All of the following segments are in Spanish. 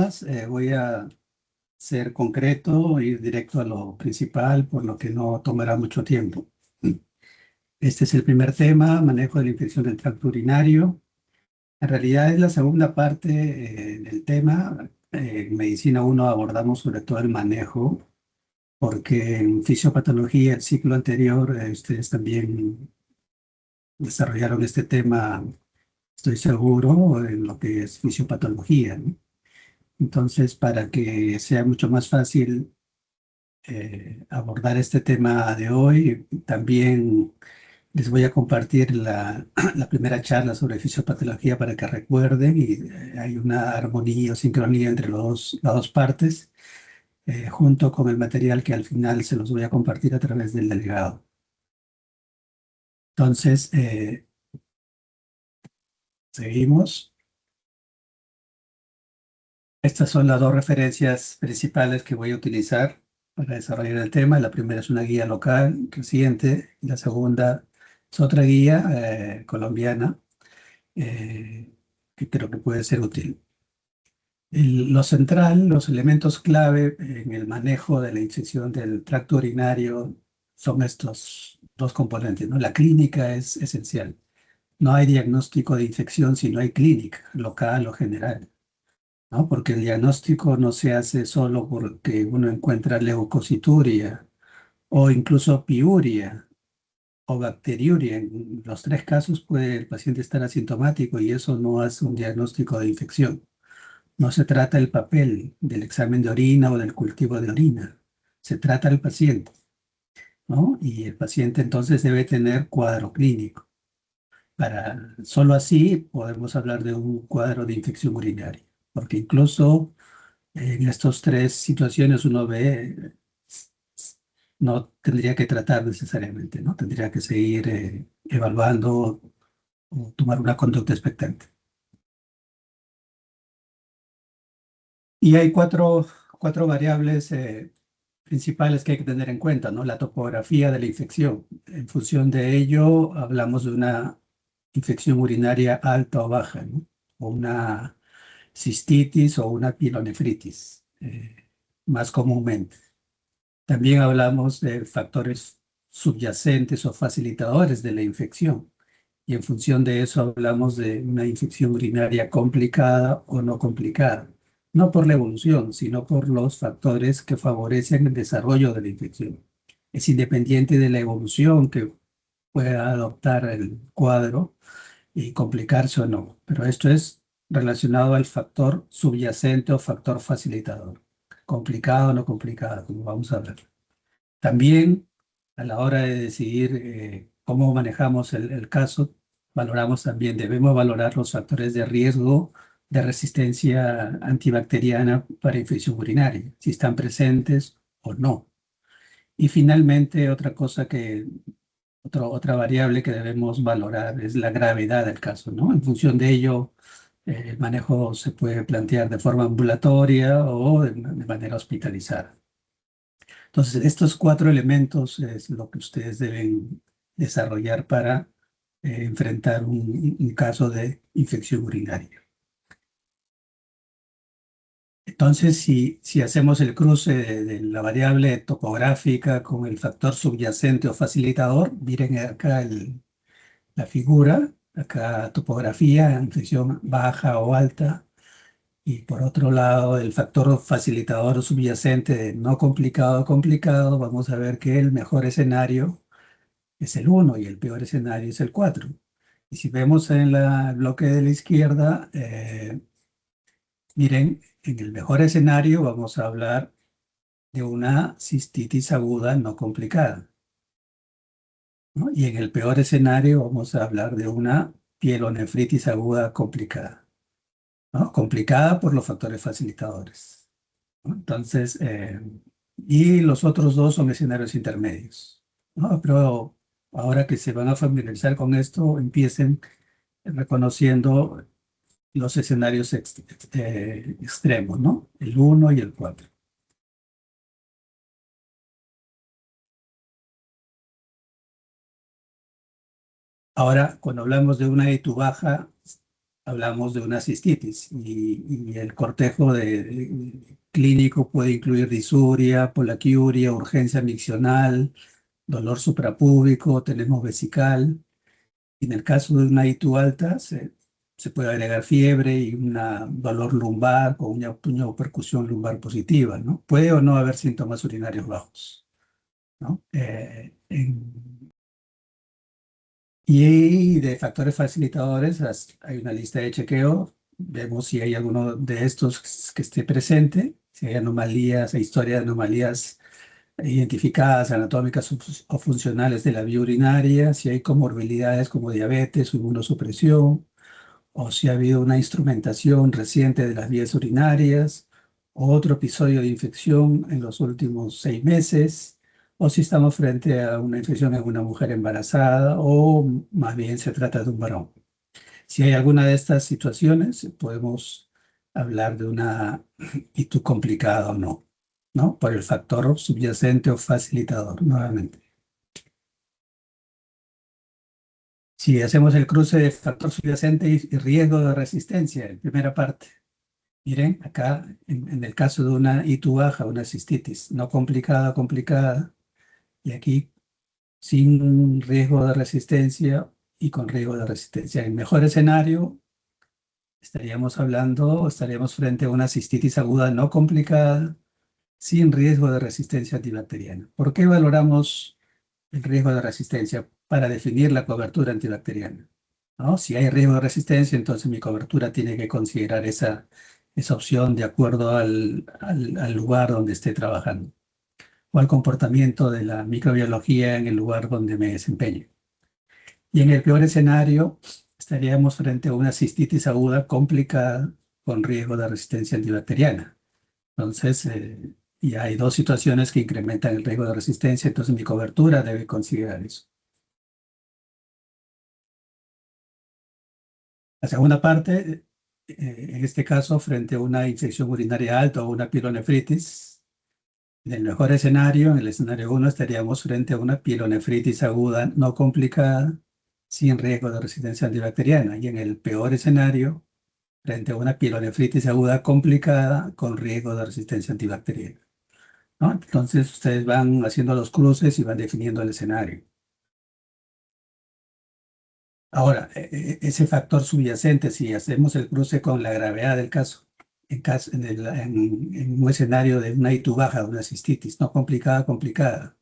temas. Voy a ser concreto, ir directo a lo principal, por lo que no tomará mucho tiempo. Este es el primer tema, manejo de la infección del tracto urinario. En realidad es la segunda parte del tema. En Medicina 1 abordamos sobre todo el manejo, porque en fisiopatología, el ciclo anterior, ustedes también desarrollaron este tema, estoy seguro, en lo que es fisiopatología, ¿no? Entonces, para que sea mucho más fácil abordar este tema de hoy, también les voy a compartir la primera charla sobre fisiopatología para que recuerden y hay una armonía o sincronía entre las dos partes, junto con el material que al final se los voy a compartir a través del delegado. Entonces, seguimos. Estas son las dos referencias principales que voy a utilizar para desarrollar el tema. La primera es una guía local reciente y la segunda es otra guía colombiana que creo que puede ser útil. Lo central, los elementos clave en el manejo de la infección del tracto urinario son estos dos componentes, ¿no? La clínica es esencial. No hay diagnóstico de infección si no hay clínica, local o general, ¿no? Porque el diagnóstico no se hace solo porque uno encuentra leucocituria o incluso piuria o bacteriuria. En los tres casos puede el paciente estar asintomático y eso no hace un diagnóstico de infección. No se trata el papel del examen de orina o del cultivo de orina. Se trata el paciente, ¿no? Y el paciente entonces debe tener cuadro clínico. Solo así podemos hablar de un cuadro de infección urinaria, porque incluso en estas tres situaciones uno ve, no tendría que tratar necesariamente, ¿no? Tendría que seguir evaluando o tomar una conducta expectante. Y hay cuatro variables principales que hay que tener en cuenta, ¿no? La topografía de la infección. En función de ello, hablamos de una infección urinaria alta o baja, ¿no? O una cistitis o una pielonefritis, más comúnmente. También hablamos de factores subyacentes o facilitadores de la infección. Y en función de eso hablamos de una infección urinaria complicada o no complicada. No por la evolución, sino por los factores que favorecen el desarrollo de la infección. Es independiente de la evolución que pueda adoptar el cuadro y complicarse o no. Pero esto es relacionado al factor subyacente o factor facilitador. Complicado o no complicado, como vamos a ver. También a la hora de decidir cómo manejamos el caso, valoramos también, debemos valorar los factores de riesgo de resistencia antibacteriana para infección urinaria, si están presentes o no. Y finalmente, otra variable que debemos valorar es la gravedad del caso, ¿no? En función de ello, el manejo se puede plantear de forma ambulatoria o de manera hospitalizada. Entonces, estos cuatro elementos es lo que ustedes deben desarrollar para enfrentar un caso de infección urinaria. Entonces, si hacemos el cruce de la variable topográfica con el factor subyacente o facilitador, miren acá la figura, acá topografía, infección baja o alta, y por otro lado, el factor facilitador o subyacente de no complicado o complicado, vamos a ver que el mejor escenario es el 1 y el peor escenario es el 4. Y si vemos en el bloque de la izquierda, miren, en el mejor escenario vamos a hablar de una cistitis aguda no complicada, ¿no? Y en el peor escenario vamos a hablar de una pielonefritis aguda complicada, ¿no? Complicada por los factores facilitadores, ¿no? Entonces, y los otros dos son escenarios intermedios, ¿no? Pero ahora que se van a familiarizar con esto, empiecen reconociendo los escenarios extremos, ¿no? El 1 y el 4. Ahora, cuando hablamos de una ETU baja, hablamos de una cistitis y el cortejo clínico puede incluir disuria, polaquiuria, urgencia miccional, dolor suprapúbico, tenemos vesical. Y en el caso de una ITU alta, se puede agregar fiebre y un dolor lumbar o una percusión lumbar positiva, ¿no? Puede o no haber síntomas urinarios bajos, ¿no? Y de factores facilitadores, hay una lista de chequeo. Vemos si hay alguno de estos que esté presente, si hay anomalías, hay historia de anomalías identificadas, anatómicas o funcionales de la vía urinaria, si hay comorbilidades como diabetes o inmunosupresión, o si ha habido una instrumentación reciente de las vías urinarias, o otro episodio de infección en los últimos 6 meses, o si estamos frente a una infección en una mujer embarazada, o más bien se trata de un varón. Si hay alguna de estas situaciones, podemos hablar de una ITU complicada o no, ¿no? Por el factor subyacente o facilitador, nuevamente. Si hacemos el cruce de factor subyacente y riesgo de resistencia, en primera parte, miren, acá en el caso de una ITU baja, una cistitis, no complicada, complicada, y aquí sin riesgo de resistencia y con riesgo de resistencia. En el mejor escenario, estaríamos frente a una cistitis aguda no complicada, sin riesgo de resistencia antibacteriana. ¿Por qué valoramos el riesgo de resistencia? Para definir la cobertura antibacteriana, ¿no? Si hay riesgo de resistencia, entonces mi cobertura tiene que considerar esa opción de acuerdo al lugar donde esté trabajando o al comportamiento de la microbiología en el lugar donde me desempeño. Y en el peor escenario, estaríamos frente a una cistitis aguda complicada con riesgo de resistencia antibacteriana. Entonces, y hay dos situaciones que incrementan el riesgo de resistencia, entonces mi cobertura debe considerar eso. La segunda parte, en este caso, frente a una infección urinaria alta o una pielonefritis, en el mejor escenario, en el escenario 1, estaríamos frente a una pielonefritis aguda no complicada, sin riesgo de resistencia antibacteriana. Y en el peor escenario, frente a una pielonefritis aguda complicada con riesgo de resistencia antibacteriana, ¿no? Entonces, ustedes van haciendo los cruces y van definiendo el escenario. Ahora, ese factor subyacente, si hacemos el cruce con la gravedad del caso, en un escenario de una ITU baja, de una cistitis, no complicada, complicada,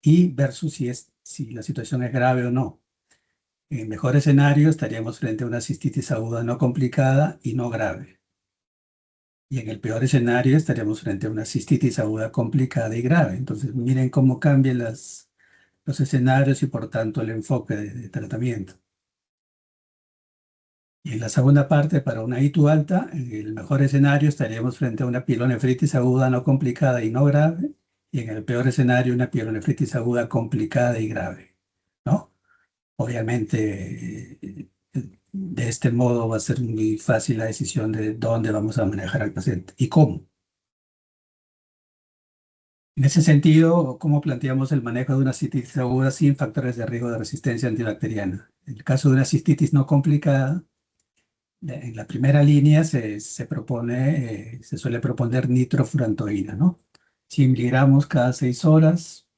y versus si la situación es grave o no. En el mejor escenario estaríamos frente a una cistitis aguda no complicada y no grave. Y en el peor escenario estaríamos frente a una cistitis aguda complicada y grave. Entonces, miren cómo cambian los escenarios y por tanto el enfoque de tratamiento. Y en la segunda parte, para una ITU alta, en el mejor escenario estaríamos frente a una pielonefritis aguda no complicada y no grave, y en el peor escenario una pielonefritis aguda complicada y grave, ¿no? Obviamente, de este modo va a ser muy fácil la decisión de dónde vamos a manejar al paciente y cómo. En ese sentido, ¿cómo planteamos el manejo de una cistitis aguda sin factores de riesgo de resistencia antibacteriana? En el caso de una cistitis no complicada, en la primera línea se suele proponer nitrofurantoína, ¿no? 100 miligramos cada 6 horas,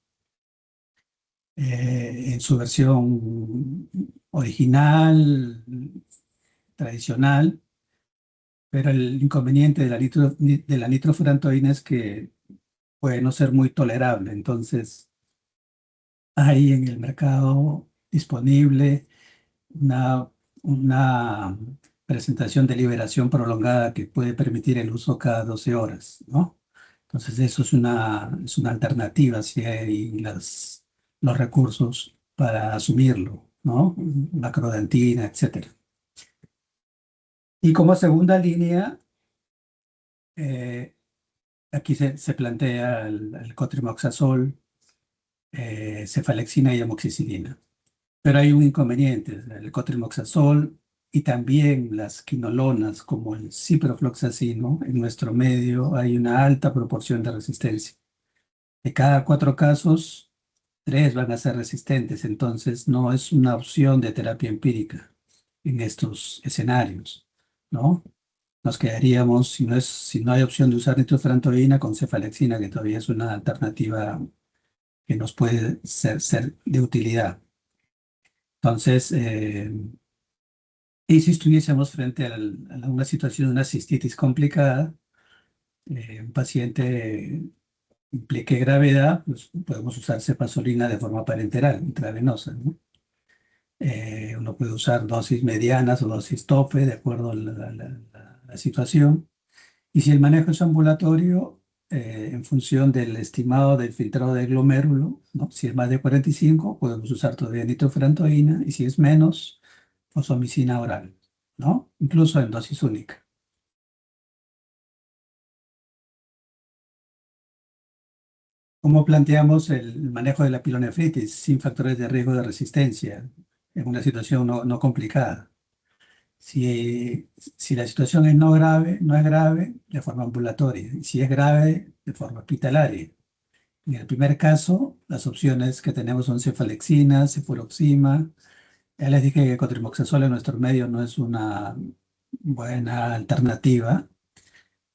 en su versión original, tradicional, pero el inconveniente de la nitrofurantoína es que puede no ser muy tolerable. Entonces, hay en el mercado disponible una presentación de liberación prolongada que puede permitir el uso cada 12 horas, ¿no? Entonces, eso es una alternativa si hay los recursos para asumirlo, ¿no? Macrodentina, etcétera. Y como segunda línea, eh, aquí se plantea el cotrimoxazol, cefalexina y amoxicilina. Pero hay un inconveniente, el cotrimoxazol y también las quinolonas como el ciprofloxacino, en nuestro medio hay una alta proporción de resistencia. De cada 4 casos, 3 van a ser resistentes, entonces no es una opción de terapia empírica. en estos escenarios, ¿no? Nos quedaríamos, si no hay opción de usar nitrofurantoína, con cefalexina, que todavía es una alternativa que nos puede ser de utilidad. Entonces, y si estuviésemos frente a una situación de una cistitis complicada, un paciente implique gravedad, pues podemos usar cefasolina de forma parenteral, intravenosa, ¿no? Uno puede usar dosis medianas o dosis tope, de acuerdo a la situación. Y si el manejo es ambulatorio, en función del estimado del filtrado de glomérulo, ¿no? Si es más de 45, podemos usar todavía nitrofurantoína, y si es menos, fosfomicina oral, ¿no? Incluso en dosis única. ¿Cómo planteamos el manejo de la pilonefritis sin factores de riesgo de resistencia en una situación no complicada? Si la situación es no es grave, de forma ambulatoria. Y si es grave, de forma hospitalaria. En el primer caso, las opciones que tenemos son cefalexina, cefuroxima. Ya les dije que cotrimoxazol en nuestro medio no es una buena alternativa.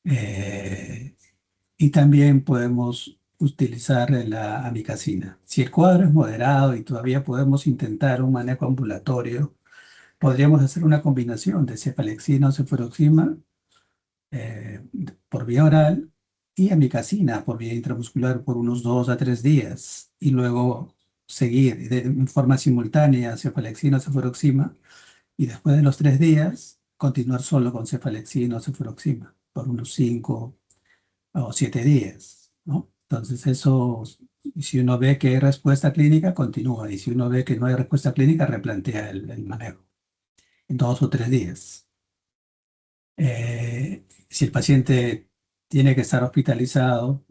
Eh, y también podemos utilizar la amicacina. Si el cuadro es moderado y todavía podemos intentar un manejo ambulatorio, podríamos hacer una combinación de cefalexina o cefuroxima eh, por vía oral y amicacina por vía intramuscular por unos 2 a 3 días y luego seguir en forma simultánea cefalexina o cefuroxima y después de los 3 días continuar solo con cefalexina o cefuroxima por unos 5 o 7 días, ¿no? Entonces eso, si uno ve que hay respuesta clínica, continúa, y si uno ve que no hay respuesta clínica, replantea el manejo en 2 o 3 días. Si el paciente tiene que estar hospitalizado,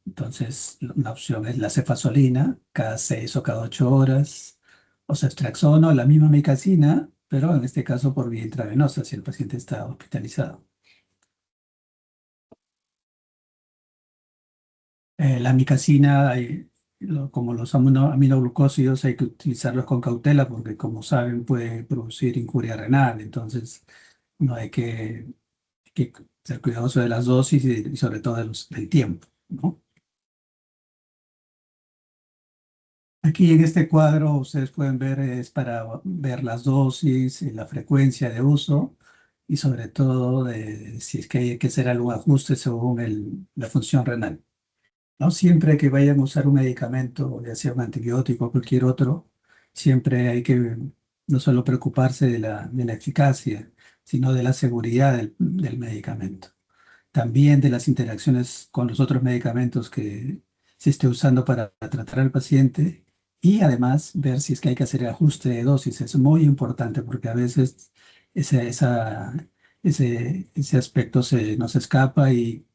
entonces una opción es la cefazolina cada 6 o cada 8 horas, o ceftriaxona o la misma micacina, pero en este caso por vía intravenosa si el paciente está hospitalizado. La micacina, como los aminoglucósidos, hay que utilizarlos con cautela porque, como saben, puede producir injuria renal. Entonces, no hay que ser cuidadoso de las dosis y sobre todo del tiempo, ¿no? Aquí en este cuadro ustedes pueden ver, es para ver las dosis, y la frecuencia de uso y sobre todo si es que hay que hacer algún ajuste según la función renal. No siempre que vayan a usar un medicamento, ya sea un antibiótico o cualquier otro, siempre hay que no solo preocuparse de la eficacia, sino de la seguridad del medicamento. También de las interacciones con los otros medicamentos que se esté usando para tratar al paciente, y además ver si es que hay que hacer ajuste de dosis. Es muy importante porque a veces ese, esa- ese aspecto se nos escapa y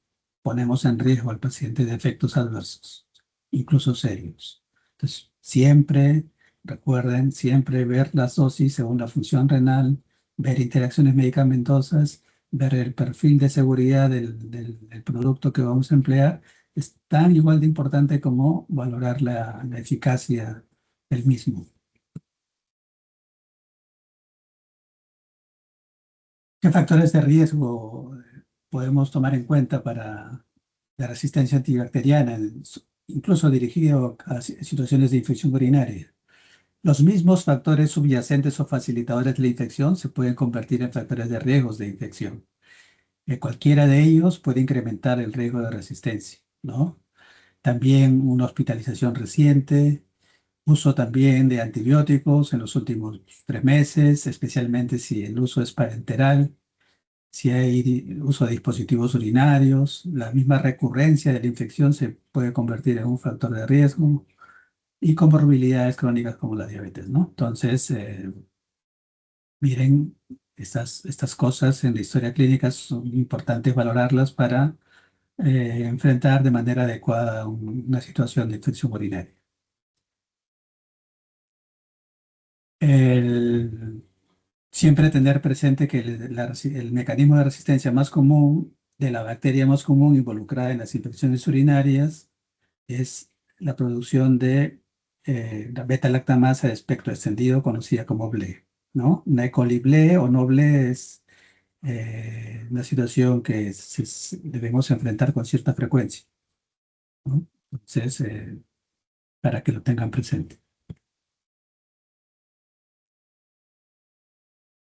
ponemos en riesgo al paciente de efectos adversos, incluso serios. Entonces, siempre, recuerden, siempre ver las dosis según la función renal, ver interacciones medicamentosas, ver el perfil de seguridad del producto que vamos a emplear. Es tan igual de importante como valorar la eficacia del mismo. ¿Qué factores de riesgo podemos tomar en cuenta para la resistencia antibacteriana, incluso dirigido a situaciones de infección urinaria? Los mismos factores subyacentes o facilitadores de la infección se pueden convertir en factores de riesgos de infección. Cualquiera de ellos puede incrementar el riesgo de resistencia, ¿no? También una hospitalización reciente, uso también de antibióticos en los últimos 3 meses, especialmente si el uso es parenteral, si hay uso de dispositivos urinarios. La misma recurrencia de la infección se puede convertir en un factor de riesgo, y comorbilidades crónicas como la diabetes, ¿no? Entonces, miren, estas cosas en la historia clínica son importantes valorarlas para enfrentar de manera adecuada una situación de infección urinaria. El- Siempre tener presente que el mecanismo de resistencia más común de la bacteria más común involucrada en las infecciones urinarias es la producción de la beta-lactamasa de espectro extendido, conocida como BLE. ¿no? Una E. coli ble o noble es una situación que debemos enfrentar con cierta frecuencia, ¿no? Entonces, para que lo tengan presente.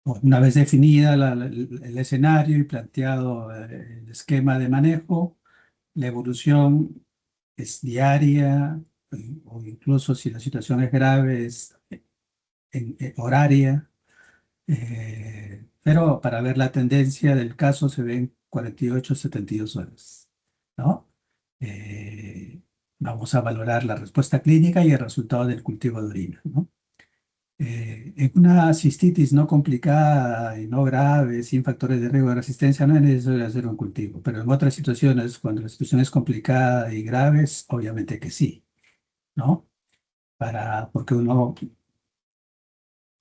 Una vez definida el escenario y planteado el esquema de manejo, la evolución es diaria, o incluso si la situación es grave, es horaria. Pero para ver la tendencia del caso se ven 48 72 horas, ¿no? Vamos a valorar la respuesta clínica y el resultado del cultivo de orina, ¿no? En una cistitis no complicada y no grave, sin factores de riesgo de resistencia, no es necesario hacer un cultivo, pero en otras situaciones, cuando la situación es complicada y graves, obviamente que sí, ¿no? Porque uno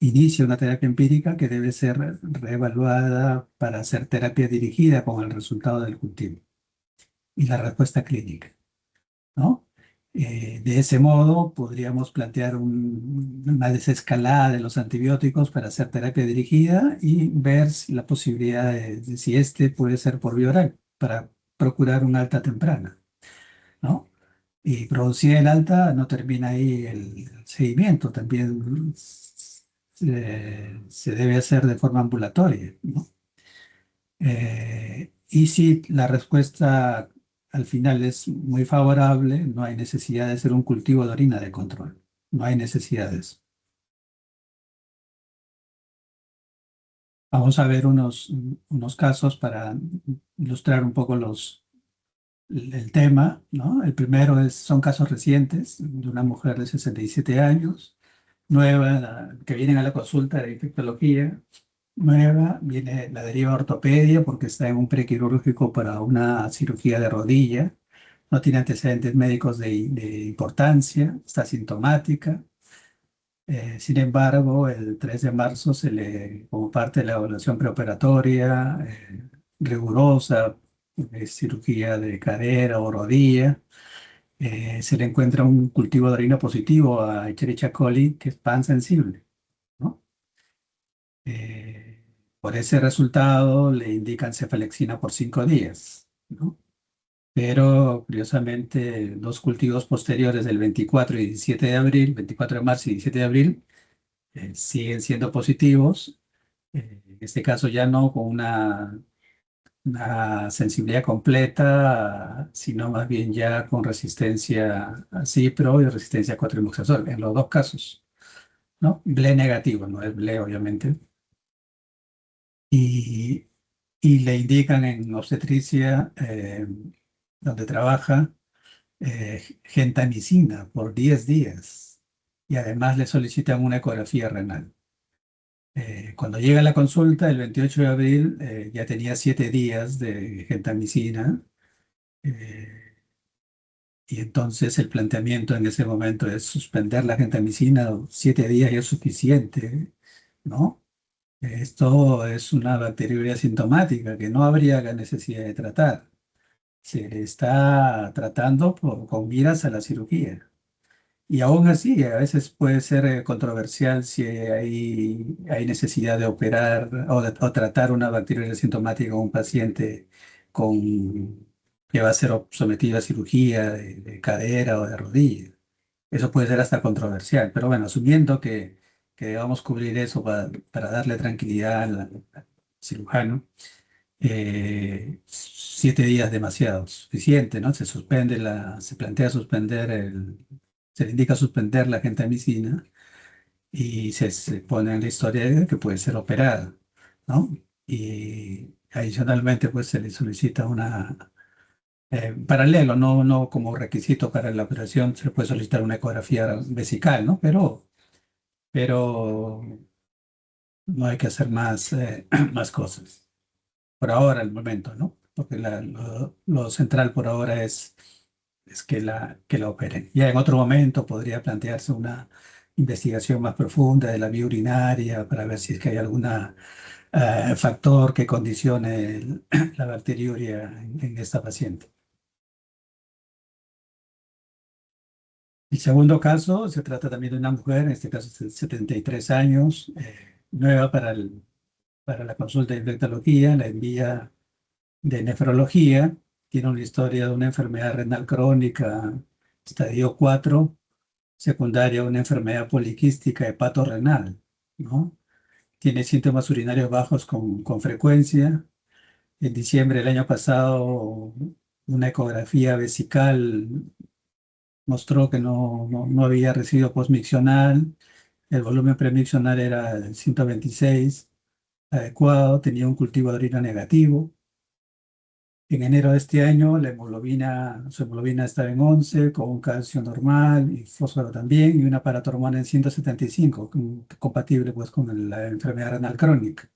inicia una terapia empírica que debe ser reevaluada para hacer terapia dirigida con el resultado del cultivo y la respuesta clínica, ¿no? De ese modo, podríamos plantear una desescalada de los antibióticos para hacer terapia dirigida y ver la posibilidad de si este puede ser por vía oral para procurar una alta temprana, ¿no? Y producir el alta no termina ahí el seguimiento, también se debe hacer de forma ambulatoria, ¿no? Y si la respuesta al final es muy favorable, no hay necesidad de hacer un cultivo de orina de control. No hay necesidad de eso. Vamos a ver unos casos para ilustrar un poco el tema, ¿no? El primero son casos recientes de una mujer de 67 años, nueva, que vienen a la consulta de infectología, nueva, viene la deriva a ortopedia porque está en un prequirúrgico para una cirugía de rodilla, no tiene antecedentes médicos de importancia, está sintomática. Sin embargo, el 3 de marzo como parte de la evaluación preoperatoria rigurosa, cirugía de cadera o rodilla, se le encuentra un cultivo de orina positivo a Escherichia coli, que es pan sensible, ¿no? Eh, por ese resultado le indican cefalexina por 5 días, ¿no? Pero curiosamente los cultivos posteriores del 24 y 17 de abril, 24 de marzo y 17 de abril, siguen siendo positivos. En este caso ya no con una sensibilidad completa, sino más bien ya con resistencia a cipro y resistencia a 4-himoxazol, en los dos casos, ¿no? BLE negativo, no es BLE obviamente. Y, y le indican en obstetricia, donde trabaja, gentamicina por 10 días y además le solicitan una ecografía renal. Cuando llega a la consulta, el 28 de abril, ya tenía 7 días de gentamicina, eh, y entonces el planteamiento en ese momento es suspender la gentamicina. 7 días ya es suficiente, ¿no? Esto es una bacteriuria sintomática que no habría la necesidad de tratar. Se le está tratando con miras a la cirugía. Y aún así, a veces puede ser controversial si hay necesidad de operar o tratar una bacteria asintomática en un paciente que va a ser sometido a cirugía de cadera o de rodilla. Eso puede ser hasta controversial, pero bueno, asumiendo que debamos cubrir eso para darle tranquilidad al cirujano, 7 días demasiado, suficiente, ¿no? Se plantea se le indica suspender la gentamicina y se pone en la historia de que puede ser operada, ¿no? Y adicionalmente, pues se le solicita paralelo, no como requisito para la operación, se le puede solicitar una ecografía vesical, ¿no? Pero no hay que hacer más, más cosas. Por ahora, al momento, ¿no? Porque lo central por ahora es que la operen. Ya en otro momento podría plantearse una investigación más profunda de la vía urinaria para ver si es que hay algún factor que condicione la bacteriuria en esta paciente. El segundo caso se trata también de una mujer, en este caso de 73 años, nueva para la consulta de infectología, la envía de nefrología, tiene una historia de una enfermedad renal crónica, estadio 4, secundaria a una enfermedad poliquística hepatorrenal, ¿no? Tiene síntomas urinarios bajos con frecuencia. En diciembre del año pasado, una ecografía vesical mostró que no había residuo postmiccional, el volumen premiccional era 126, adecuado, tenía un cultivo de orina negativo. En enero de este año, su hemoglobina estaba en 11, con un calcio normal y fósforo también, y una paratormona en 175, compatible pues con la enfermedad renal crónica,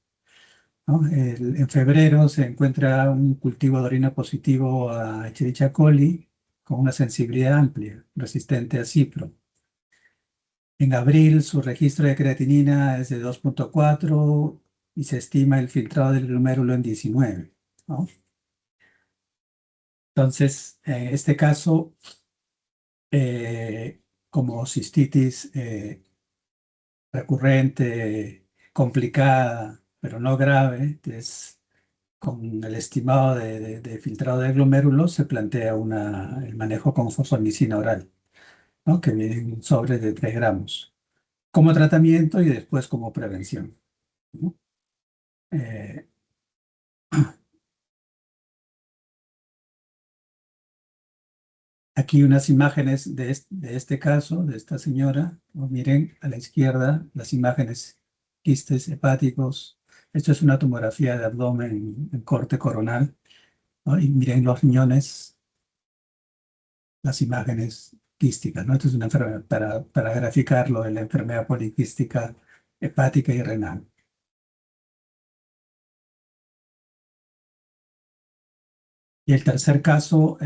¿no? En febrero se encuentra un cultivo de orina positivo a Escherichia coli con una sensibilidad amplia, resistente a cipro. En abril su registro de creatinina es de 2,4 y se estima el filtrado del glomérulo en 19, ¿no? Entonces, en este caso, como cistitis recurrente, complicada, pero no grave, es con el estimado de filtrado de glomérulos, se plantea el manejo con fosfomicina oral, ¿no? Que viene en un sobre de 3 gramos, como tratamiento y después como prevención, ¿no? Eh, Aquí unas imágenes de este caso, de esta señora. Miren a la izquierda las imágenes, quistes hepáticos. Esto es una tomografía de abdomen en corte coronal, ¿no? Y miren los riñones, las imágenes quísticas, ¿no? Esto es una enfermedad para graficarlo de la enfermedad poliquística hepática y renal. Y el tercer caso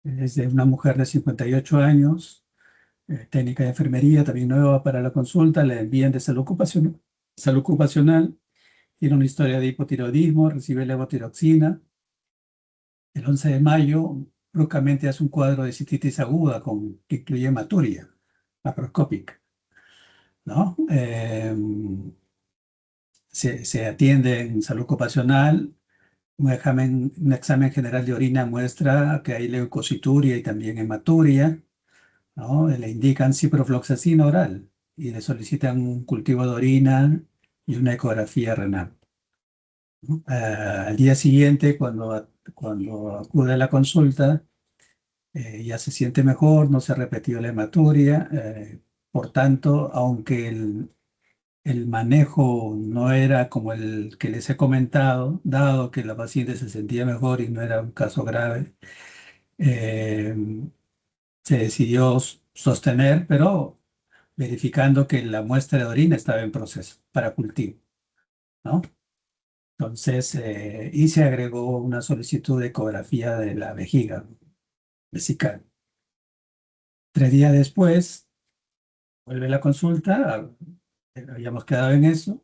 es de una mujer de 58 años, técnica de enfermería, también nueva para la consulta, le envían de salud ocupacional, tiene una historia de hipotiroidismo, recibe levotiroxina. El 11 de mayo, bruscamente hace un cuadro de cistitis aguda que incluye hematuria macroscópica, ¿no? Se atiende en salud ocupacional, un examen general de orina muestra que hay leucocituria y también hematuria, ¿no? Le indican ciprofloxacina oral y le solicitan un cultivo de orina y una ecografía renal, ¿no? Al día siguiente, cuando acude a la consulta, ya se siente mejor, no se ha repetido la hematuria, por tanto, aunque el manejo no era como el que les he comentado, dado que la paciente se sentía mejor y no era un caso grave, eh, se decidió sostener, pero verificando que la muestra de orina estaba en proceso para cultivo, ¿no? Entonces, y se agregó una solicitud de ecografía de la vejiga vesical. 3 días después, vuelve la consulta, habíamos quedado en eso,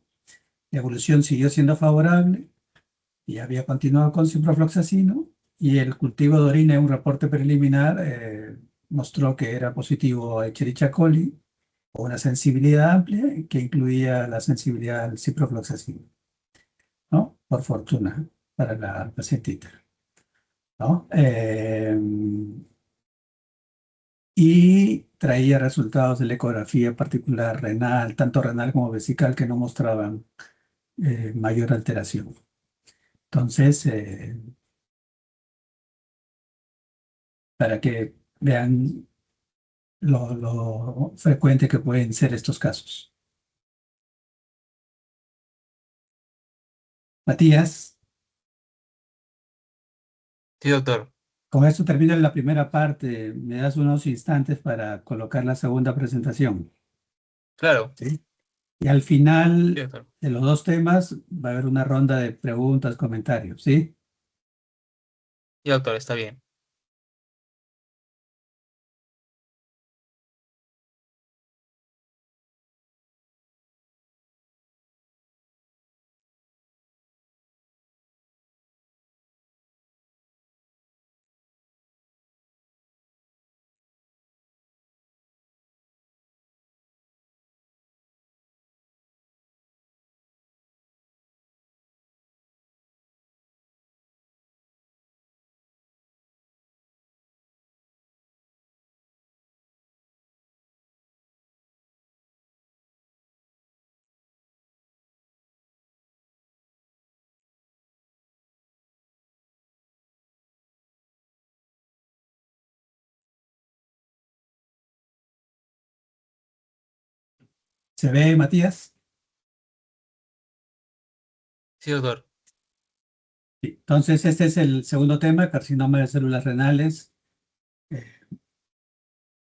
la evolución siguió siendo favorable y había continuado con ciprofloxacino y el cultivo de orina en un reporte preliminar mostró que era positivo a Escherichia coli o una sensibilidad amplia que incluía la sensibilidad al ciprofloxacino, ¿no? Por fortuna para la pacientita, ¿no? Y traía resultados de la ecografía particular renal, tanto renal como vesical, que no mostraban mayor alteración. Entonces, para que vean lo frecuente que pueden ser estos casos. Matías, Sí, doctor. con esto termina la primera parte. Me das unos instantes para colocar la segunda presentación, Claro. ¿sí? Y al Sí, final doctor. de los dos temas va a haber una ronda de preguntas, comentarios, ¿sí? Sí, doctor, está bien. ¿Se ve, Matías? Sí, doctor. Sí. Entonces, este es el segundo tema, carcinoma de células renales. Eh,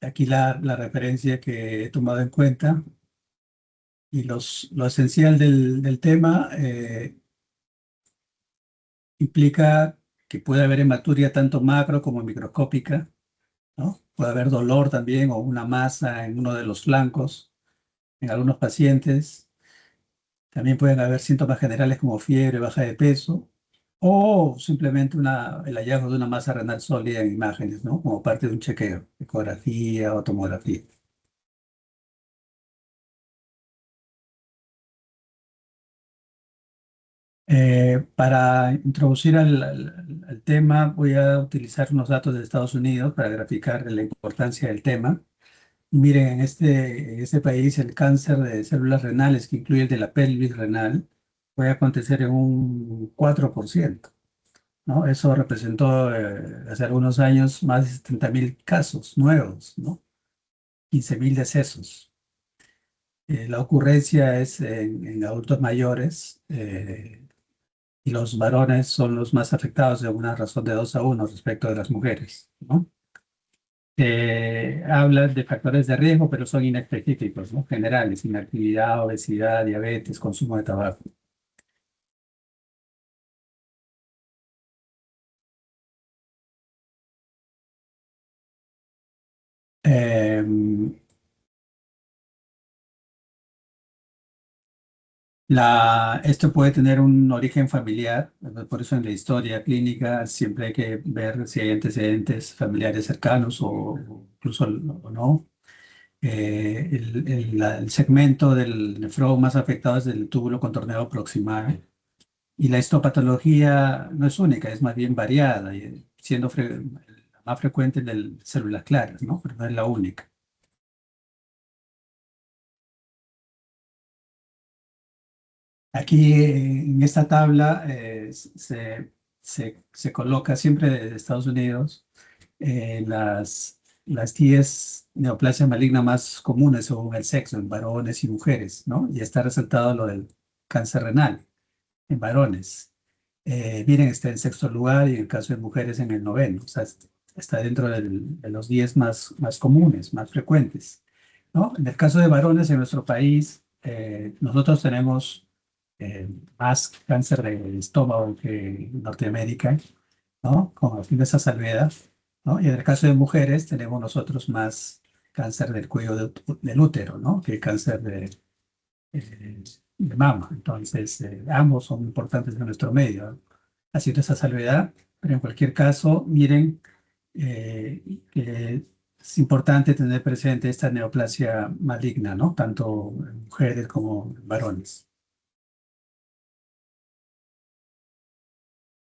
Aquí la referencia que he tomado en cuenta y lo esencial del tema implica que puede haber hematuria tanto macro como microscópica, ¿no? Puede haber dolor también o una masa en uno de los flancos en algunos pacientes. También pueden haber síntomas generales como fiebre, baja de peso o simplemente el hallazgo de una masa renal sólida en imágenes, ¿no? Como parte de un chequeo, ecografía o tomografía. Para introducir al tema, voy a utilizar unos datos de Estados Unidos para graficar la importancia del tema. Miren, en este país el cáncer de células renales, que incluye el de la pelvis renal, puede acontecer en un 4%, ¿no? Eso representó hace algunos años más de 70.000 casos nuevos, ¿no? 15.000 decesos. La ocurrencia es en adultos mayores y los varones son los más afectados de una razón de 2-1 respecto de las mujeres, ¿no? Hablan de factores de riesgo, pero son inespecíficos, ¿no? Generales: inactividad, obesidad, diabetes, consumo de tabaco. Eh, Esto puede tener un origen familiar, ¿verdad? Por eso en la historia clínica siempre hay que ver si hay antecedentes familiares cercanos o incluso o no. El segmento del nefrón más afectado es el túbulo contorneado proximal. Y la histopatología no es única, es más bien variada, siendo la más frecuente en células claras, ¿no? Pero no es la única. Aquí en esta tabla se coloca siempre de Estados Unidos las 10 neoplasias malignas más comunes según el sexo, en varones y mujeres, ¿no? Y está resaltado lo del cáncer renal en varones. Miren, está en sexto lugar y en el caso de mujeres en el noveno. O sea, está dentro de los 10 más comunes, más frecuentes, ¿no? En el caso de varones en nuestro país, nosotros tenemos eh, más cáncer de estómago que en Norteamérica, ¿no? Con fin de esa salvedad, ¿no? Y en el caso de mujeres tenemos nosotros más cáncer del cuello del útero, ¿no? Que cáncer de mama. Entonces, ambos son importantes en nuestro medio, ¿no? Haciendo esa salvedad, pero en cualquier caso, miren que es importante tener presente esta neoplasia maligna, ¿no? Tanto en mujeres como en varones.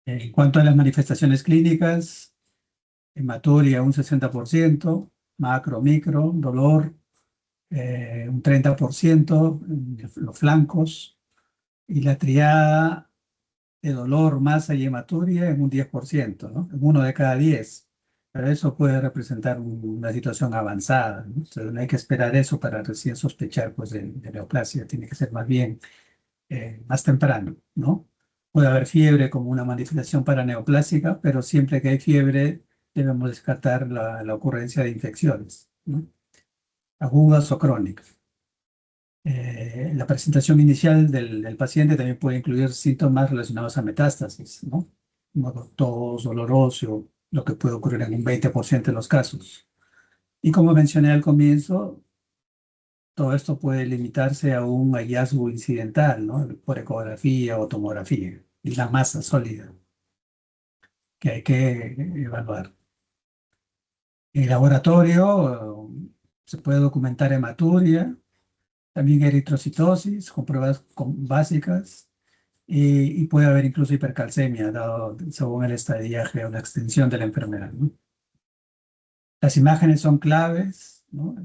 En cuanto a las manifestaciones clínicas, hematuria un 60%, macro, micro, dolor un 30% en los flancos, y la triada de dolor, masa y hematuria en un 10%, ¿no? En uno de cada 10. Pero eso puede representar una situación avanzada, ¿no? Entonces, no hay que esperar eso para recién sospechar, pues, de neoplasia. Tiene que ser más bien más temprano, ¿no? Puede haber fiebre como una manifestación paraneoplásica, pero siempre que hay fiebre debemos descartar la ocurrencia de infecciones, ¿no? Agudas o crónicas. La presentación inicial del paciente también puede incluir síntomas relacionados a metástasis, ¿no? Como tos, dolor óseo, lo que puede ocurrir en un 20% de los casos. Y como mencioné al comienzo, todo esto puede limitarse a un hallazgo incidental, ¿no? Por ecografía o tomografía, y la masa sólida que hay que evaluar. En laboratorio se puede documentar hematuria, también eritrocitosis con pruebas básicas. Y puede haber incluso hipercalcemia, dado según el estadiaje o la extensión de la enfermedad, ¿no? Las imágenes son claves, ¿no?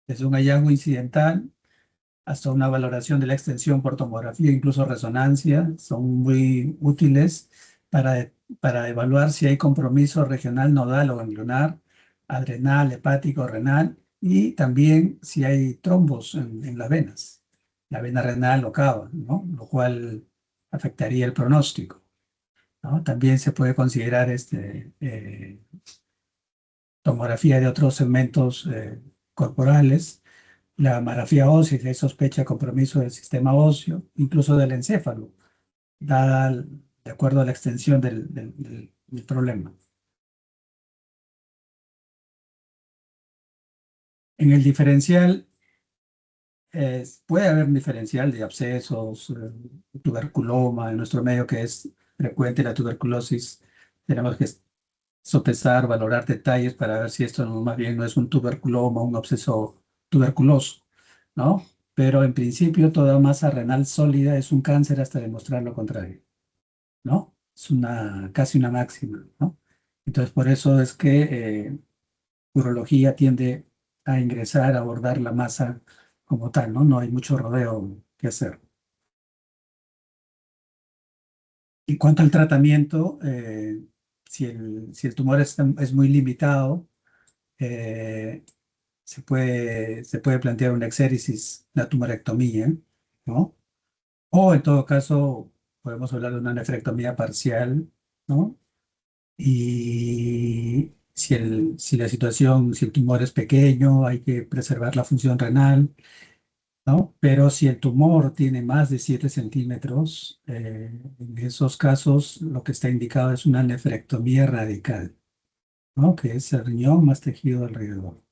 Desde un hallazgo incidental hasta una valoración de la extensión por tomografía, incluso resonancia, son muy útiles para evaluar si hay compromiso regional, nodal o ganglionar, adrenal, hepático, renal, y también si hay trombos en las venas, la vena renal o cava, ¿no? Lo cual afectaría el pronóstico, ¿no? También se puede considerar tomografía de otros segmentos corporales, la mamografía ósea, si hay sospecha de compromiso del sistema óseo, incluso del encéfalo, de acuerdo a la extensión del problema. En el diferencial, puede haber un diferencial de abscesos, tuberculoma, en nuestro medio que es frecuente la tuberculosis. Tenemos que sopesar, valorar detalles para ver si esto más bien no es un tuberculoma, un absceso tuberculoso, ¿no? Pero en principio toda masa renal sólida es un cáncer hasta demostrar lo contrario, ¿no? Es casi una máxima, ¿no? Entonces por eso es que urología tiende a ingresar, a abordar la masa como tal, ¿no? No hay mucho rodeo que hacer. En cuanto al tratamiento, si el tumor es muy limitado, eh, se puede plantear una exéresis, una tumorectomía, ¿no? O en todo caso, podemos hablar de una nefrectomía parcial, ¿no? Y si el tumor es pequeño, hay que preservar la función renal, ¿no? Pero si el tumor tiene más de 7 centímetros, en esos casos lo que está indicado es una nefrectomía radical, ¿no? Que es el riñón más tejido alrededor.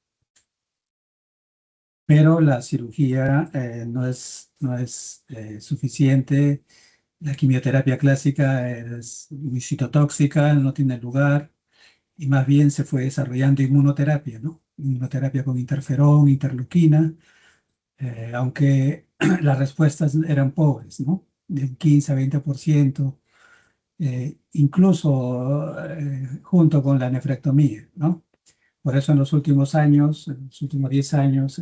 Pero la cirugía no es suficiente. La quimioterapia clásica es muy citotóxica, no tiene lugar, y más bien se fue desarrollando inmunoterapia, ¿no? Inmunoterapia con interferón, interleuquina, aunque las respuestas eran pobres, ¿no? Del 15 a 20%, incluso junto con la nefrectomía, ¿no? Por eso en los últimos años, en los últimos 10 años,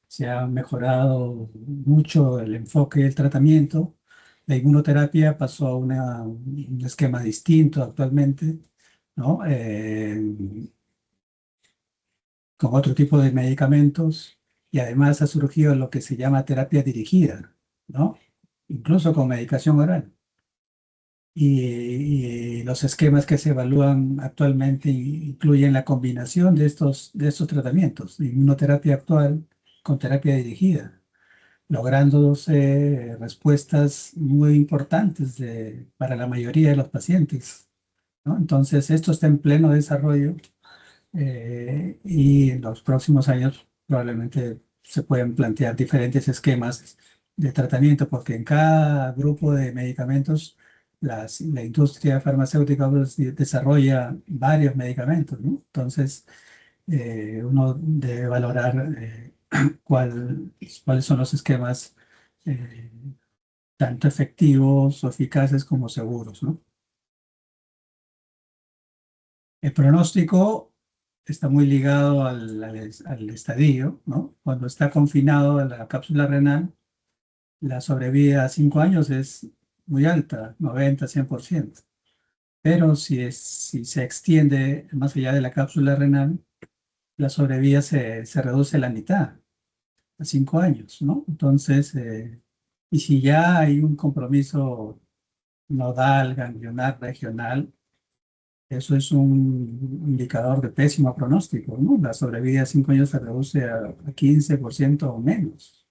se ha mejorado mucho el enfoque del tratamiento. La inmunoterapia pasó a un esquema distinto actualmente, ¿no? Con otro tipo de medicamentos, y además ha surgido lo que se llama terapia dirigida, ¿no? Incluso con medicación oral. Y los esquemas que se evalúan actualmente incluyen la combinación de estos tratamientos, inmunoterapia actual con terapia dirigida, lográndose respuestas muy importantes para la mayoría de los pacientes, ¿no? Entonces, esto está en pleno desarrollo, y en los próximos años probablemente se pueden plantear diferentes esquemas de tratamiento, porque en cada grupo de medicamentos la industria farmacéutica pues, desarrolla varios medicamentos, ¿no? Entonces, uno debe valorar cuáles son los esquemas eh, tanto efectivos o eficaces como seguros, ¿no? El pronóstico está muy ligado al estadio, ¿no? Cuando está confinado a la cápsula renal, la sobrevida a 5 años es muy alta, 90-100%. Pero si se extiende más allá de la cápsula renal, la sobrevida se reduce a la mitad, a 5 años, ¿no? Entonces, y si ya hay un compromiso nodal, ganglionar, regional, eso es un indicador de pésimo pronóstico, ¿no? La sobrevida a 5 años se reduce a 15% o menos,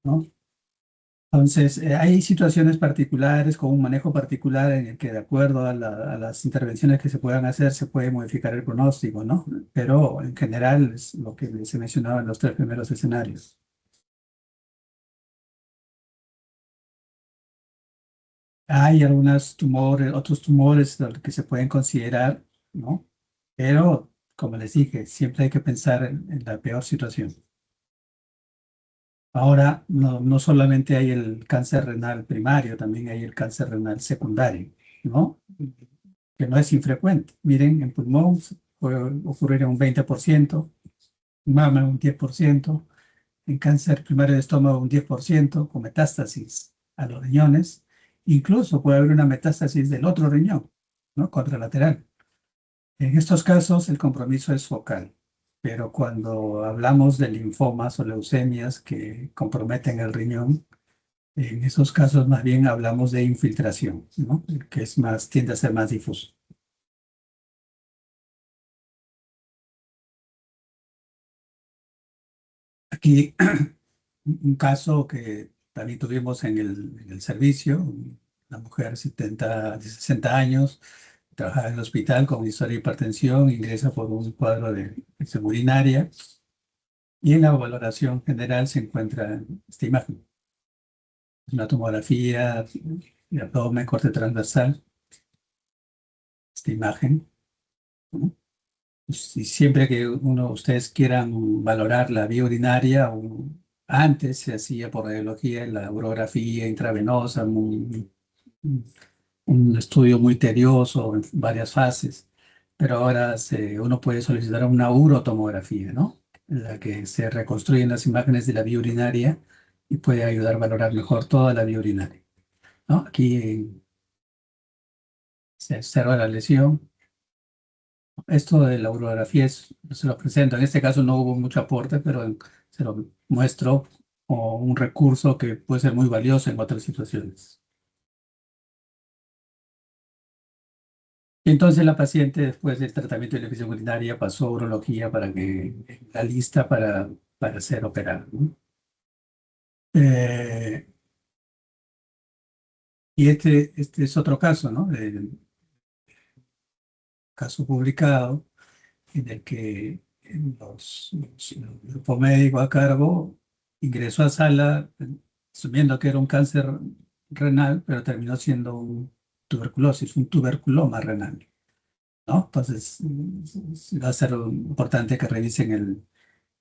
¿no? Entonces, hay situaciones particulares con un manejo particular en el que, de acuerdo a las intervenciones que se puedan hacer, se puede modificar el pronóstico, ¿no? Pero en general es lo que se mencionaba en los 3 primeros escenarios. Hay otros tumores que se pueden considerar, ¿no? Pero, como les dije, siempre hay que pensar en la peor situación. Ahora, no solamente hay el cáncer renal primario, también hay el cáncer renal secundario, ¿no? Que no es infrecuente. Miren, en pulmón puede ocurrir en un 20%, mama un 10%, en cáncer primario de estómago un 10%, con metástasis a los riñones. Incluso puede haber una metástasis del otro riñón, ¿no? Contralateral. En estos casos, el compromiso es focal. pero cuando hablamos de linfomas o leucemias que comprometen el riñón, en esos casos más bien hablamos de infiltración, ¿no? Que es más, tiende a ser más difuso. Aquí un caso que también tuvimos en el servicio, una mujer de 60 años, trabajaba en el hospital con historia de hipertensión, ingresa por un cuadro de infección urinaria y en la valoración general se encuentra esta imagen. Una tomografía de abdomen, corte transversal, esta imagen, ¿no? Y siempre que ustedes quieran valorar la vía urinaria, antes se hacía por radiología la urografía intravenosa, un estudio muy tedioso en varias fases, pero ahora uno puede solicitar una urotomografía, ¿no? En la que se reconstruyen las imágenes de la vía urinaria y puede ayudar a valorar mejor toda la vía urinaria, ¿no? Aquí se observa la lesión. Esto de la urografía se lo presento. En este caso no hubo mucho aporte, pero se lo muestro como un recurso que puede ser muy valioso en otras situaciones. Y entonces la paciente, después del tratamiento de la infección urinaria, pasó a urología para que la lista para ser operada, ¿no? Eh, y este es otro caso, ¿no? Caso publicado en el que el grupo médico a cargo ingresó a sala asumiendo que era un cáncer renal, pero terminó siendo un tuberculoma renal, ¿no? Entonces, va a ser importante que revisen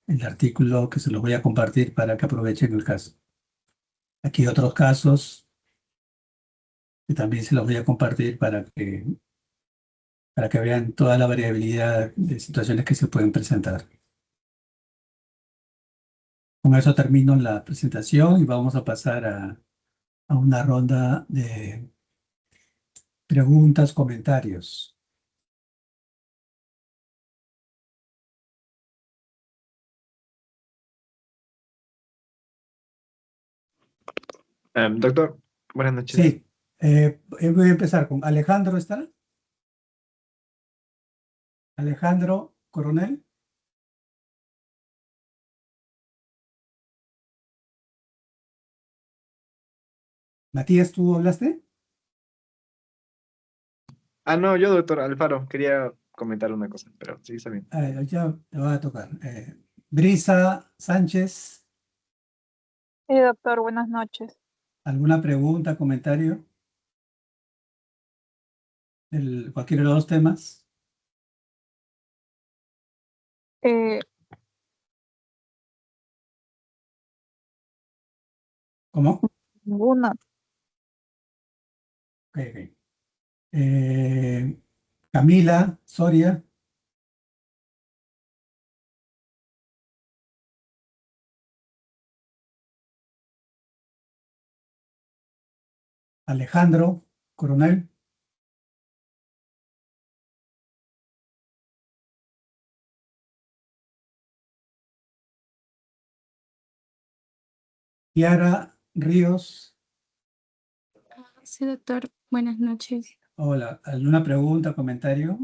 el artículo que se los voy a compartir para que aprovechen el caso. Aquí otros casos que también se los voy a compartir para que vean toda la variabilidad de situaciones que se pueden presentar. Con eso termino la presentación y vamos a pasar a una ronda de preguntas, comentarios. Doctor, buenas noches. Sí, voy a empezar con Alejandro, ¿está? Alejandro Coronel. Matías, ¿tú hablaste? No, yo, doctor Alfaro, quería comentar una cosa, pero sí, está bien. Ya te va a tocar. Brisa Sánchez, Sí, doctor, buenas noches. ¿alguna pregunta, comentario? Cualquiera de los dos temas. Eh, ¿Cómo? Ninguna. Ok, ok. Eh, Camila Soria, Alejandro Coronel, Kiara Ríos. Sí, doctor. Buenas noches. Hola, ¿alguna pregunta, comentario?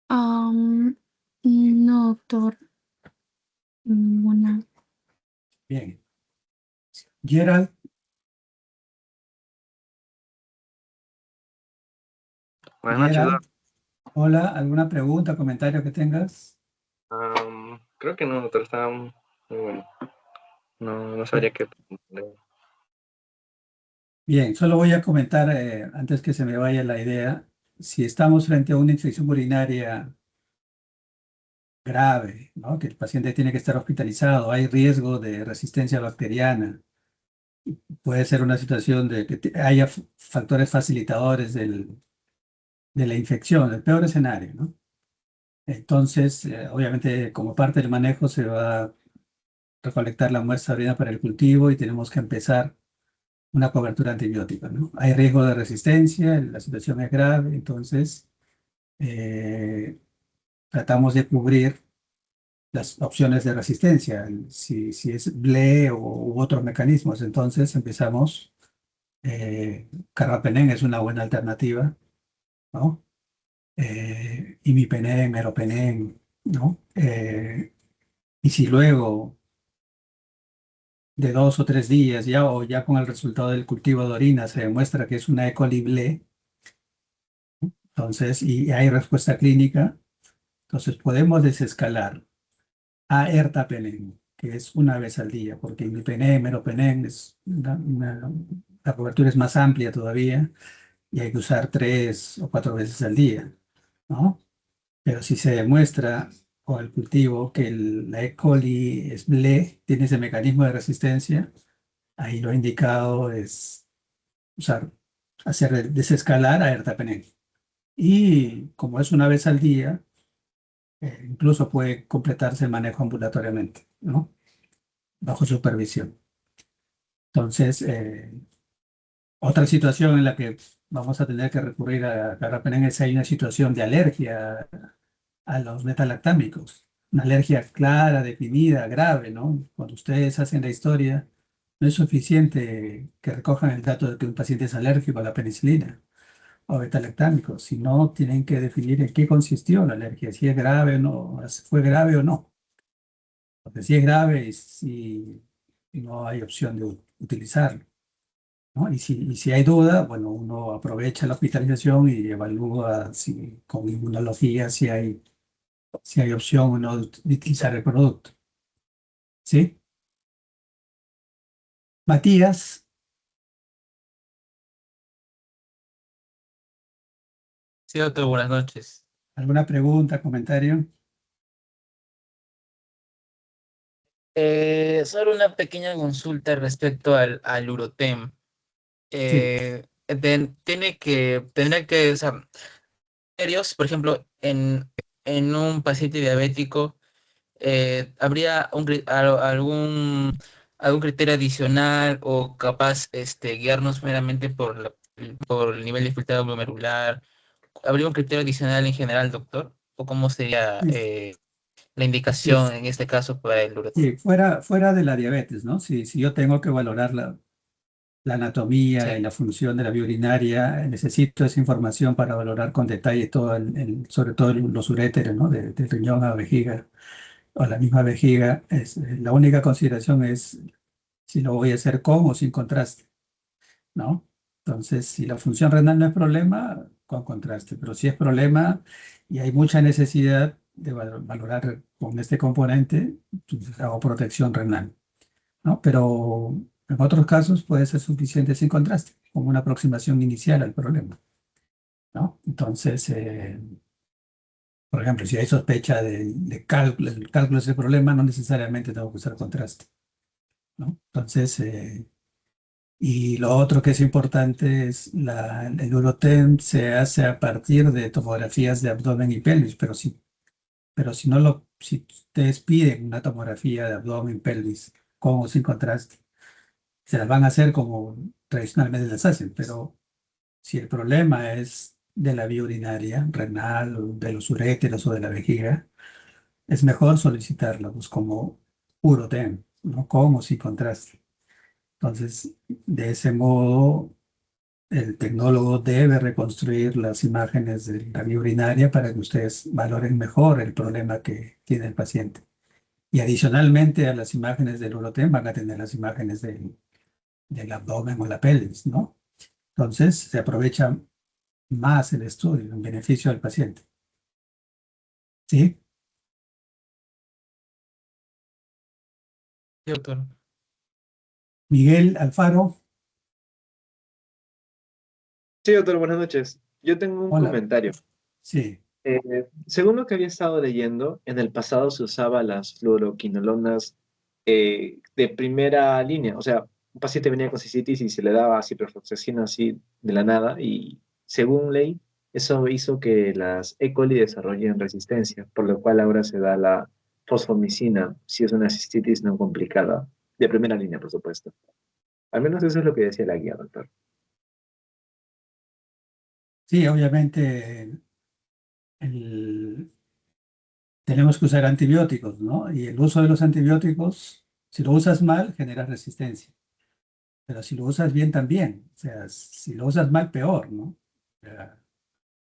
Am, no, doctor. Ninguna. Bien. Gerald, Buenas noches, Gerald, doc. hola, ¿alguna pregunta, comentario que tengas? Creo que no, doctor, está muy bueno. No sabría qué preguntarle. Bien, solo voy a comentar antes que se me vaya la idea. Si estamos frente a una infección urinaria grave, ¿no? Que el paciente tiene que estar hospitalizado, hay riesgo de resistencia bacteriana, puede ser una situación de que haya factores facilitadores de la infección, el peor escenario, ¿no? Entonces, obviamente, como parte del manejo se va a recolectar la muestra de orina para el cultivo y tenemos que empezar una cobertura antibiótica, ¿no? Hay riesgo de resistencia, la situación es grave, entonces eh, tratamos de cubrir las opciones de resistencia, si es BLE u otros mecanismos. Entonces empezamos, carbapenem es una buena alternativa, ¿no? Imipenem, meropenem, ¿no? Y si luego de 2 o 3 días o ya con el resultado del cultivo de orina se demuestra que es una E. coli BLE, entonces, y hay respuesta clínica, entonces podemos desescalar a ertapenem, que es una vez al día, porque imipenem, meropenem la cobertura es más amplia todavía y hay que usar 3 o 4 veces al día, ¿no? Pero si se demuestra con el cultivo que la E. coli es BLE, tiene ese mecanismo de resistencia, ahí lo indicado es usar, hacer desescalar a ertapenem. Y como es una vez al día, incluso puede completarse el manejo ambulatoriamente, ¿no? Bajo supervisión. Entonces, otra situación en la que vamos a tener que recurrir a carbapenem es si hay una situación de alergia a los metalactámicos, una alergia clara, definida, grave, ¿no? Cuando ustedes hacen la historia, no es suficiente que recojan el dato de que un paciente es alérgico a la penicilina o betalactámicos, sino tienen que definir en qué consistió la alergia, si es grave o no, fue grave o no. Porque si es grave y no hay opción de utilizarlo, ¿no? Y si hay duda, bueno, uno aprovecha la hospitalización y evalúa si con inmunología si hay opción o no de utilizar el producto. ¿Sí? Matías, Sí, doctor, buenas noches. ¿alguna pregunta, comentario? Solo una pequeña consulta respecto al Urotem. Sí, Tendrá que, o sea, criterios, por ejemplo, en un paciente diabético, ¿habría algún criterio adicional o capaz guiarnos meramente por el nivel de filtrado glomerular? ¿Habría un criterio adicional en general, doctor? ¿O cómo sería sí, la sí, indicación en este caso para el sí, Urotem? fuera de la diabetes, ¿no? Si yo tengo que valorar la anatomía y Sí, la función de la vía urinaria, necesito esa información para valorar con detalle todo, sobre todo los uréteres, ¿no? De riñón a vejiga o la misma vejiga. La única consideración es si lo voy a hacer con o sin contraste, ¿no? Entonces, si la función renal no es problema, con contraste, pero si es problema y hay mucha necesidad de valorar con este componente, entonces hago protección renal, ¿no? Pero en otros casos puede ser suficiente sin contraste, como una aproximación inicial al problema, ¿no? Entonces, por ejemplo, si hay sospecha de cálculo, el cálculo es el problema, no necesariamente tengo que usar contraste, ¿no? Entonces, y lo otro que es importante es el Urotem se hace a partir de tomografías de abdomen y pelvis, pero si ustedes piden una tomografía de abdomen, pelvis, con o sin contraste, se las van a hacer como tradicionalmente las hacen, pero si el problema es de la vía urinaria, renal, o de los uréteros o de la vejiga, es mejor solicitarla pues, como Urotem, ¿no? Con o sin contraste. Entonces, de ese modo, el tecnólogo debe reconstruir las imágenes de la vía urinaria para que ustedes valoren mejor el problema que tiene el paciente. Y adicionalmente a las imágenes del Urotem van a tener las imágenes del abdomen o la pelvis, ¿no? Entonces se aprovecha más el estudio en beneficio del paciente. ¿Sí? sí, doctor. Miguel Alfaro, Sí, doctor, buenas noches. Yo tengo un hola. comentario. Sí, Según lo que había estado leyendo, en el pasado se usaba las fluoroquinolonas de primera línea. O sea, un paciente venía con cistitis y se le daba ciprofloxacina así de la nada y según ley, eso hizo que las E. coli desarrollen resistencia, por lo cual ahora se da la fosfomicina si es una cistitis no complicada, de primera línea, por supuesto. Al menos eso es lo que decía la guía, doctor. sí, obviamente el tenemos que usar antibióticos, ¿no? Y el uso de los antibióticos, si lo usas mal, genera resistencia. Pero si lo usas bien también, o sea, si lo usas mal, peor, ¿no? O sea,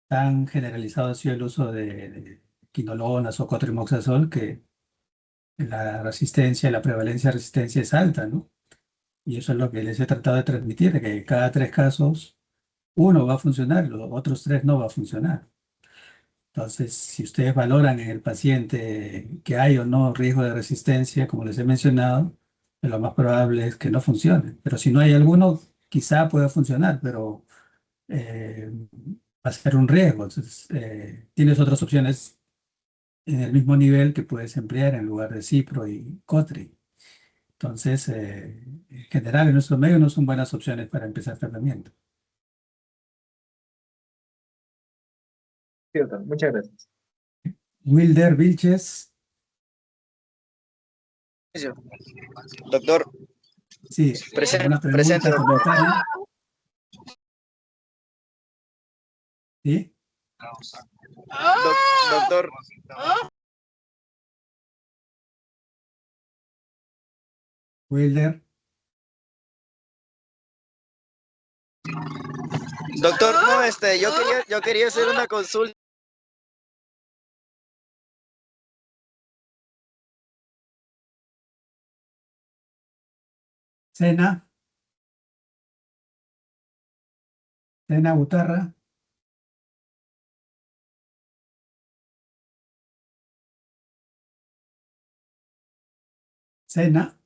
tan generalizado ha sido el uso de quinolonas o cotrimoxazol que la resistencia, la prevalencia de resistencia es alta, ¿no? Y eso es lo que les he tratado de transmitir, de que cada 3 casos, uno va a funcionar, los otros 3 no va a funcionar. Entonces, si ustedes valoran en el paciente que hay o no riesgo de resistencia, como les he mencionado, lo más probable es que no funcione. Pero si no hay alguno, quizá pueda funcionar, pero va a ser un riesgo. Entonces, tienes otras opciones en el mismo nivel que puedes emplear en lugar de Cipro y Cotri. Entonces, en general, en nuestro medio no son buenas opciones para empezar tratamiento. Sí, doctor. Muchas gracias. Wilder Vilches, Doctor, sí, ¿alguna presente, pregunta, comentario? ¿Sí? doctor, Wilder, doctor, no, yo quería hacer una consulta. Sena, Sena Butarra, Sena,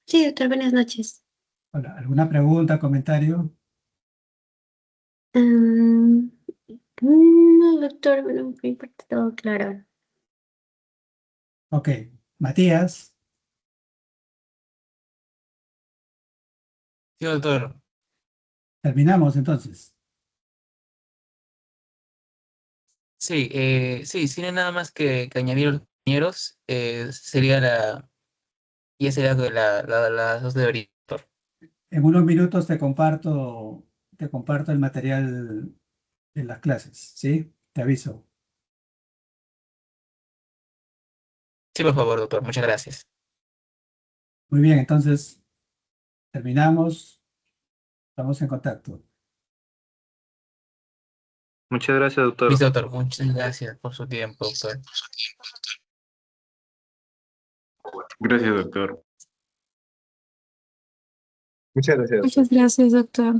Sí, doctor, buenas noches. hola, ¿alguna pregunta, comentario? Mm, no, doctor, no me importa todo claro. Ok, Matías, Sí, doctor. terminamos entonces. Sí, sí, sin nada más que añadir los compañeros, ya sería las 2 de abril, doctor. En unos minutos te comparto el material de las clases, ¿sí? Te aviso. Sí, por favor, doctor, muchas gracias. Muy bien, entonces terminamos, estamos en contacto. Muchas gracias, doctor. Listo, doctor, muchas gracias por su tiempo, doctor. Gracias, doctor. Muchas gracias, doctor. Muchas gracias, doctor.